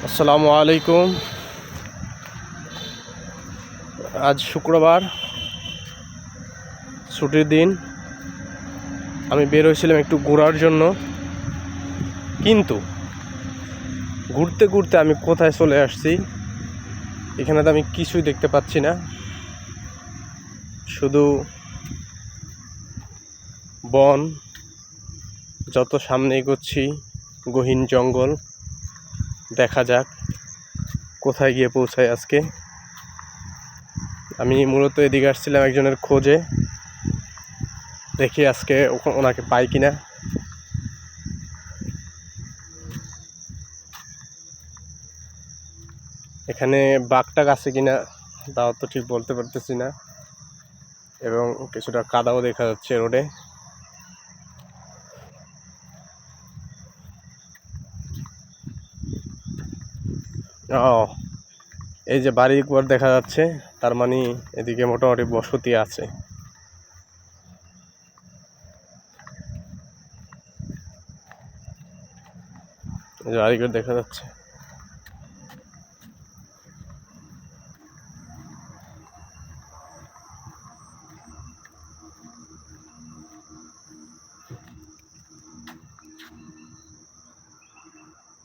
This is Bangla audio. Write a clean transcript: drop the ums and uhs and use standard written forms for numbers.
আসসালামু আলাইকুম। আজ শুক্রবার, ছুটির দিন। আমি বের হয়েছিলাম একটু ঘোরার জন্য, কিন্তু ঘুরতে ঘুরতে আমি কোথায় চলে আসছি এখানে তো আমি কিছুই দেখতে পাচ্ছি না, শুধু বন। যত সামনে এগোচ্ছি গহীন জঙ্গল। দেখা যাক কোথায় গিয়ে পৌঁছায় আজকে। আমি মূলত এদিকে আসছিলাম একজনের খোঁজে, দেখি আজকে ওনাকে পাই কিনা। এখানে বাঘটাক আছে কিনা তাও তো ঠিক বলতে পারতেছি না, এবং কিছুটা কাদাও দেখা যাচ্ছে রোডে। ও, এই যে বাড়ি ঘর দেখা যাচ্ছে, তার মানে এদিকে মোটামুটি বসতি আছে। এই যে বাড়ি ঘর দেখা যাচ্ছে।